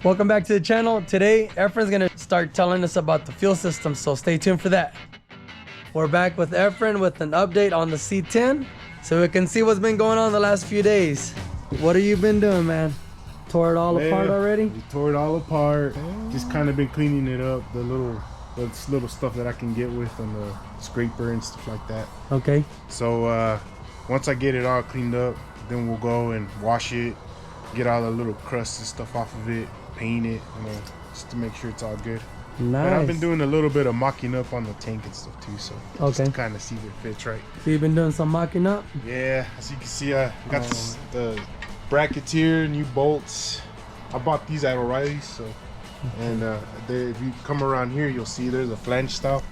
Welcome back to the channel. Today, Efren's gonna start telling us about the fuel system, so stay tuned for that. We're back with Efren with an update on the C10, so we can see what's been going on the last few days. What have you been doing, man? Tore it all apart already? We tore it all apart. Just kind of been cleaning it up. The little stuff that I can get with on the scraper and stuff like that. Okay. So once I get it all cleaned up, then we'll go and wash it, get all the little crusts and stuff off of it, paint it, you know, just to make sure it's all good. Nice. And I've been doing a little bit of mocking up on the tank and stuff too, so just to kind of see if it fits right. So you've been doing some mocking up? Yeah, as you can see, I got the brackets here, new bolts. I bought these at O'Reilly's, so and if you come around here, you'll see there's a flange style,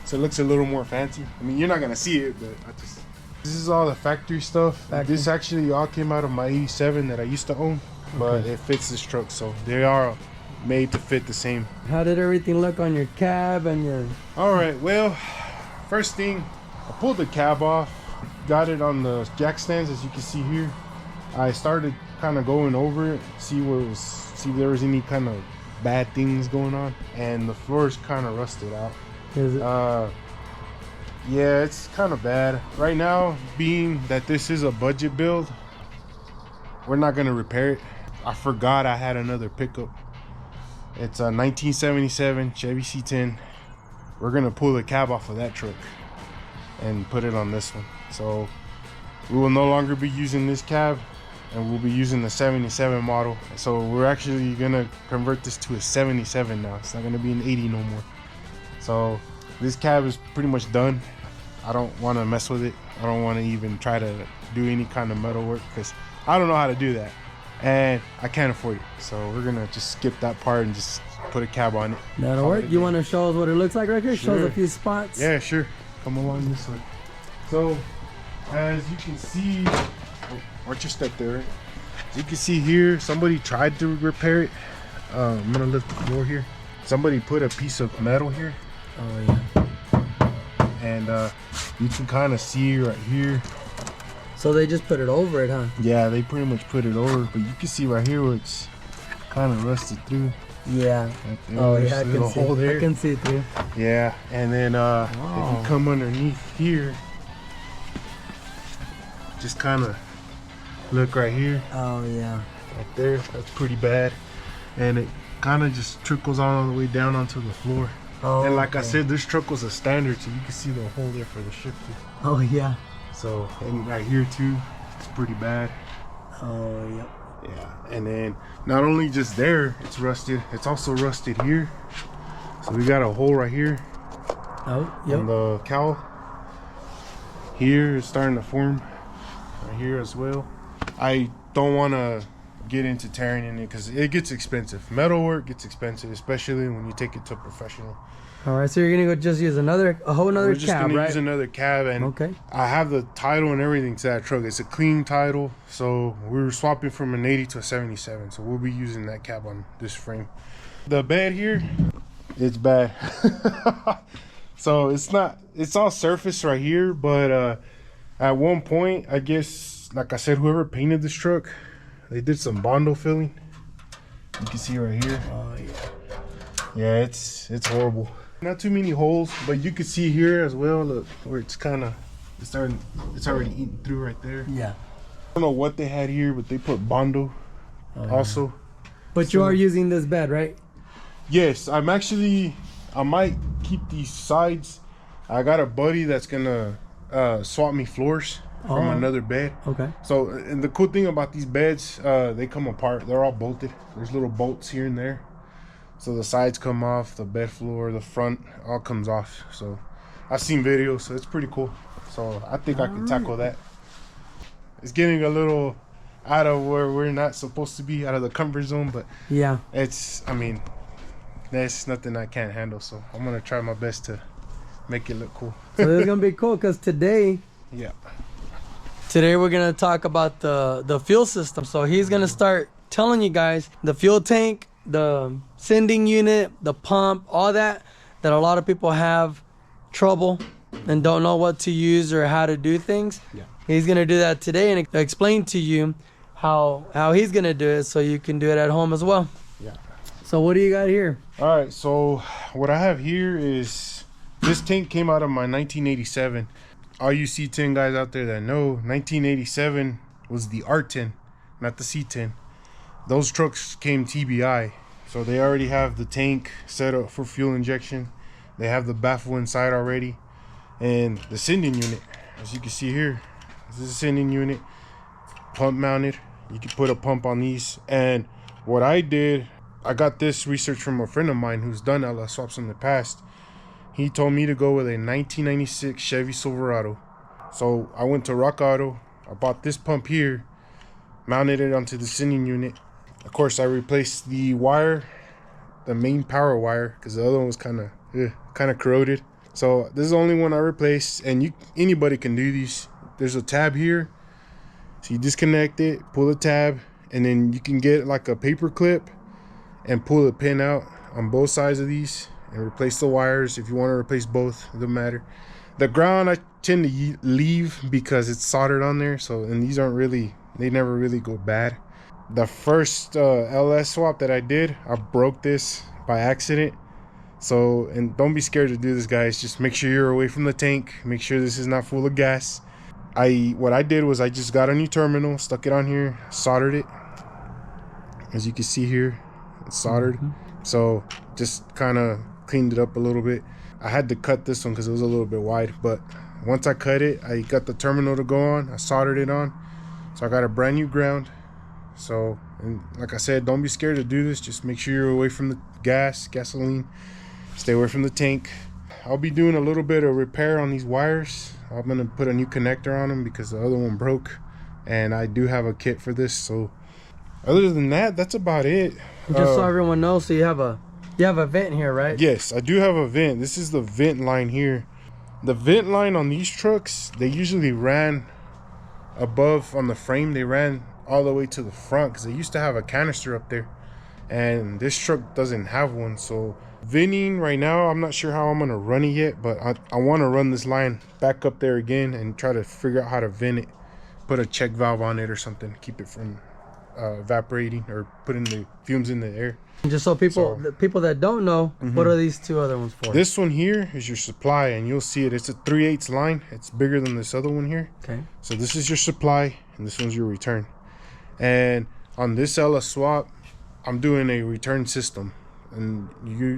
so it looks a little more fancy. I mean, you're not gonna see it, but this is all the factory stuff. This actually all came out of my 87 that I used to own, but it fits this truck, so they are made to fit the same. How did everything look on your cab and your... All right, well, first thing, I pulled the cab off, got it on the jack stands, as you can see here. I started kind of going over it, see if there was any kind of bad things going on, and the floor is kind of rusted out. Is it? Yeah, it's kind of bad right now. Being that this is a budget build, we're not gonna repair it. I forgot I had another pickup. It's a 1977 Chevy C10. We're gonna pull the cab off of that truck and put it on this one. So we will no longer be using this cab, and we'll be using the 77 model. So we're actually gonna convert this to a 77 now. It's not gonna be an 80 no more. So this cab is pretty much done. I don't want to mess with it. I don't want to even try to do any kind of metal work because I don't know how to do that, and I can't afford it. So we're gonna just skip that part and just put a cab on it. That'll work. You want to show us what it looks like right here? Sure. Show us a few spots. Yeah, sure. Come along this way. So as you can see, watch your step there. As you can see here, somebody tried to repair it. I'm gonna lift the floor here. Somebody put a piece of metal here. Oh yeah. And you can kind of see right here. So they just put it over it, huh? Yeah, they pretty much put it over, but you can see right here where it's kind of rusted through. Yeah. Right, oh yeah, I can see through. Yeah, and then if you come underneath here, just kind of look right here. Oh yeah. Right there, that's pretty bad, and it kind of just trickles all the way down onto the floor. Oh, and like I said, this truck was a standard, so you can see the hole there for the shifter. Oh yeah. So, and right here too, it's pretty bad. Oh yep. Yeah, and then not only just there, it's rusted, it's also rusted here. So we got a hole right here. Oh, yep. On the cowl. Here it's starting to form. Right here as well. I don't want to get into tearing in it because it gets expensive. Metal work gets expensive, especially when you take it to a professional. All right, so you're gonna go just use a whole nother cab, right? We're just gonna use another cab, and I have the title and everything to that truck. It's a clean title, so we're swapping from an 80 to a 77. So we'll be using that cab on this frame. The bed here, it's bad. So it's all surface right here, but at one point, I guess, like I said, whoever painted this truck, they did some Bondo filling. You can see right here. Oh yeah. Yeah, it's horrible. Not too many holes, but you can see here as well. Look where it's already eaten through right there. Yeah. I don't know what they had here, but they put Bondo also. But you are using this bed, right? Yes, I might keep these sides. I got a buddy that's gonna swap me floors from another bed. Okay. So, and the cool thing about these beds, they come apart. They're all bolted. There's little bolts here and there. So the sides come off, the bed floor, the front, all comes off. So I've seen videos, so it's pretty cool. So I think I can tackle that. It's getting a little out of where we're not supposed to be, out of the comfort zone, but yeah, I mean, that's nothing I can't handle. So I'm gonna try my best to make it look cool. So this is gonna be cool because today we're gonna talk about the fuel system. So he's gonna start telling you guys the fuel tank, the sending unit, the pump, all that a lot of people have trouble and don't know what to use or how to do things. Yeah. He's gonna do that today and explain to you how he's gonna do it so you can do it at home as well. Yeah. So what do you got here? All right, so what I have here is this tank came out of my 1987. All you C10 guys out there that know, 1987 was the R10, not the C10. Those trucks came TBI, so they already have the tank set up for fuel injection. They have the baffle inside already, and the sending unit, as you can see here, this is a sending unit, pump mounted. You can put a pump on these. And what I did, I got this research from a friend of mine who's done LS swaps in the past. He told me to go with a 1996 Chevy Silverado. So I went to Rock Auto, I bought this pump here, mounted it onto the sending unit. Of course, I replaced the wire, the main power wire, because the other one was kind of corroded. So this is the only one I replaced, and anybody can do these. There's a tab here, so you disconnect it, pull the tab, and then you can get like a paper clip and pull the pin out on both sides of these and replace the wires. If you want to replace both, it doesn't matter. The ground I tend to leave because it's soldered on there, so, and these aren't really, they never really go bad. The first LS swap that I did, I broke this by accident. So, and don't be scared to do this, guys. Just make sure you're away from the tank. Make sure this is not full of gas. What I did was I just got a new terminal, stuck it on here, soldered it. As you can see here, it's soldered. So just kind of cleaned it up a little bit. I had to cut this one because it was a little bit wide, but once I cut it, I got the terminal to go on. I soldered it on. So I got a brand new ground. So, and like I said, don't be scared to do this. Just make sure you're away from the gasoline. Stay away from the tank. I'll be doing a little bit of repair on these wires. I'm going to put a new connector on them because the other one broke. And I do have a kit for this. So other than that, that's about it. Just so everyone knows, so you have a vent here, right? Yes, I do have a vent. This is the vent line here. The vent line on these trucks, they usually ran above on the frame. They ran all the way to the front because they used to have a canister up there, and this truck doesn't have one. So venting right now, I'm not sure how I'm gonna run it yet, but I want to run this line back up there again and try to figure out how to vent it, put a check valve on it or something, keep it from evaporating or putting the fumes in the air. Just so the people that don't know, what are these two other ones for? This one here is your supply, and you'll see it. It's a 3/8 line. It's bigger than this other one here. Okay. So this is your supply, and this one's your return. And on this LS swap, I'm doing a return system. And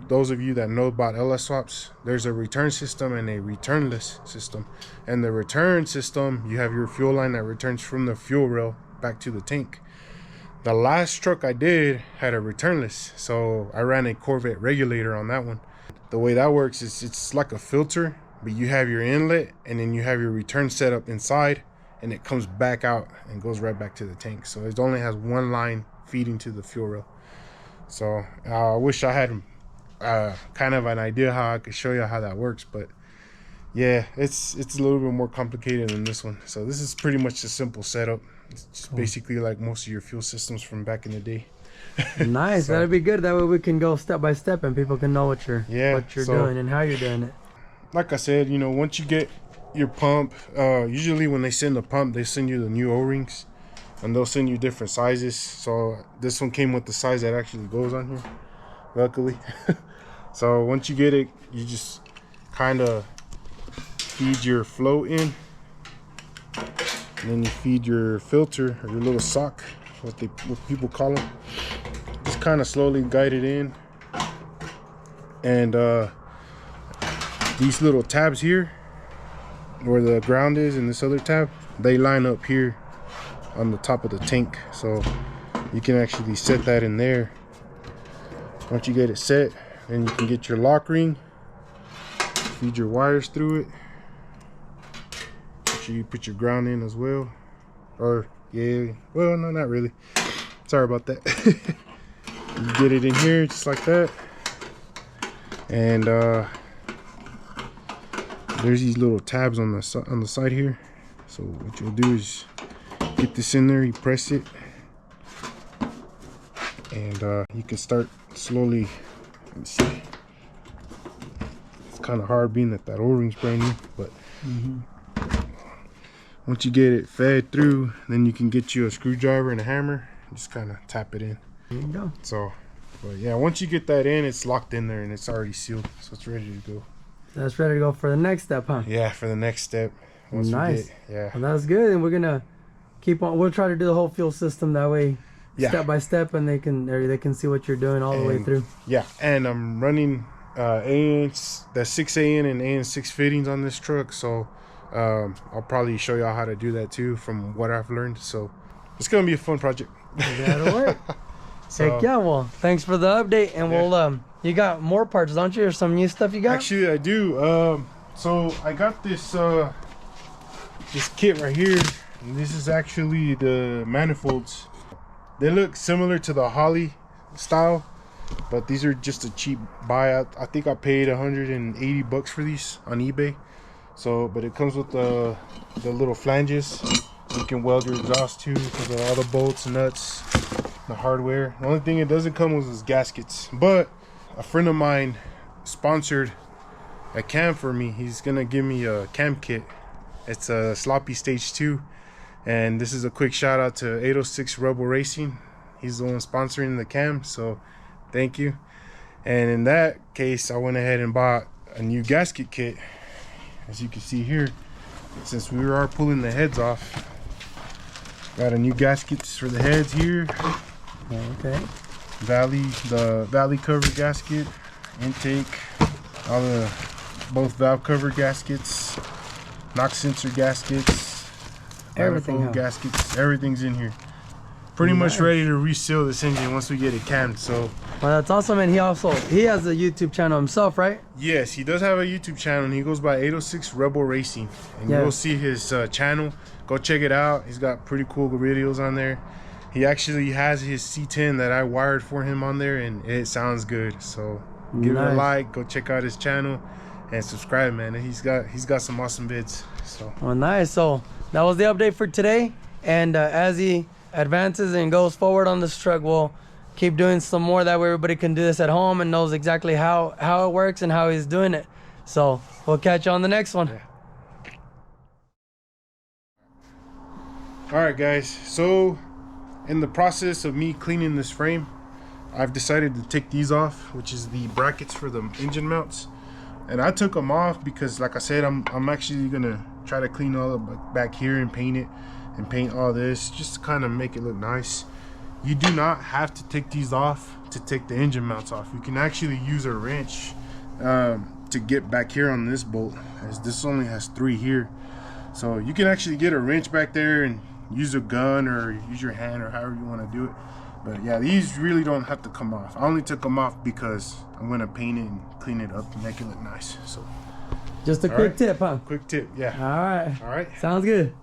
those of you that know about LS swaps, there's a return system and a returnless system. And the return system, you have your fuel line that returns from the fuel rail back to the tank. The last truck I did had a returnless, so I ran a Corvette regulator on that one. The way that works is it's like a filter, but you have your inlet and then you have your return setup inside, and it comes back out and goes right back to the tank. So it only has one line feeding to the fuel rail. So I wish I had kind of an idea how I could show you how that works, but yeah, it's a little bit more complicated than this one. So this is pretty much a simple setup. It's just basically like most of your fuel systems from back in the day. Nice. So, that'd be good. That way we can go step by step and people can know what you're doing and how you're doing it. Like I said, once you get your pump, usually when they send the pump, they send you the new O-rings, and they'll send you different sizes. So this one came with the size that actually goes on here, luckily. So once you get it, you just kind of feed your flow in, and then you feed your filter, or your little sock, what people call them. Just kind of slowly guide it in, and these little tabs here where the ground is and this other tab, they line up here on the top of the tank, so you can actually set that in there. Once you get it set, then you can get your lock ring, feed your wires through it. Make sure you put your ground in as well, or yeah, well, no, not really, sorry about that. You get it in here just like that, and there's these little tabs on the side here. So what you'll do is get this in there, you press it, and you can start slowly. Let me see, it's kind of hard being that O-ring's brand new, but once you get it fed through, then you can get you a screwdriver and a hammer and just kind of tap it in. There you go. So But yeah, once you get that in, it's locked in there and it's already sealed, so it's ready to go. That's ready to go for the next step, huh? Yeah, for the next step. Nice. Yeah. Well, that's good, and we're gonna keep on. We'll try to do the whole fuel system that way, step by step, and they can see what you're doing all the way through. Yeah, and I'm running the 6AN and AN6 fittings on this truck, so I'll probably show y'all how to do that too from what I've learned. So it's gonna be a fun project. That'll work. So, heck yeah. Well, thanks for the update, and we'll you got more parts, don't you, or some new stuff you got? Actually, I do. So I got this this kit right here, and this is actually the manifolds. They look similar to the Holly style, but these are just a cheap buy. I think I paid 180 bucks for these on eBay. So, but it comes with the little flanges you can weld your exhaust to because of all the bolts, nuts, the hardware. The only thing it doesn't come with is gaskets. But a friend of mine sponsored a cam for me. He's gonna give me a cam kit. It's a Sloppy Stage 2, and this is a quick shout out to 806 Rebel Racing. He's the one sponsoring the cam, so thank you. And in that case, I went ahead and bought a new gasket kit. As you can see here, since we are pulling the heads off, got a new gaskets for the heads here. Okay. The valley cover gasket, intake, all the both valve cover gaskets, knock sensor gaskets, everything gaskets, everything's in here. Pretty much ready to reseal this engine once we get it cammed. So well, that's awesome. And he has a YouTube channel himself, right? Yes, he does have a YouTube channel, and he goes by 806 Rebel Racing, and you'll see his channel. Go check it out. He's got pretty cool videos on there. He actually has his C10 that I wired for him on there, and it sounds good. So give it a like, go check out his channel, and subscribe, man. And he's got some awesome vids. So well, nice. So that was the update for today, and as he advances and goes forward on this truck, we'll keep doing some more. That way everybody can do this at home and knows exactly how it works and how he's doing it. So we'll catch you on the next one. All right, guys, so in the process of me cleaning this frame, I've decided to take these off, which is the brackets for the engine mounts. And I took them off because, like I said, I'm actually gonna try to clean all the back here and paint it, and paint all this just to kind of make it look nice. You do not have to take these off to take the engine mounts off. You can actually use a wrench to get back here on this bolt, as this only has 3 here. So you can actually get a wrench back there and use a gun or use your hand or however you want to do it. But yeah, these really don't have to come off. I only took them off because I'm going to paint it and clean it up and make it look nice. So just a quick tip, huh? Quick tip, yeah. All right. All right. Sounds good.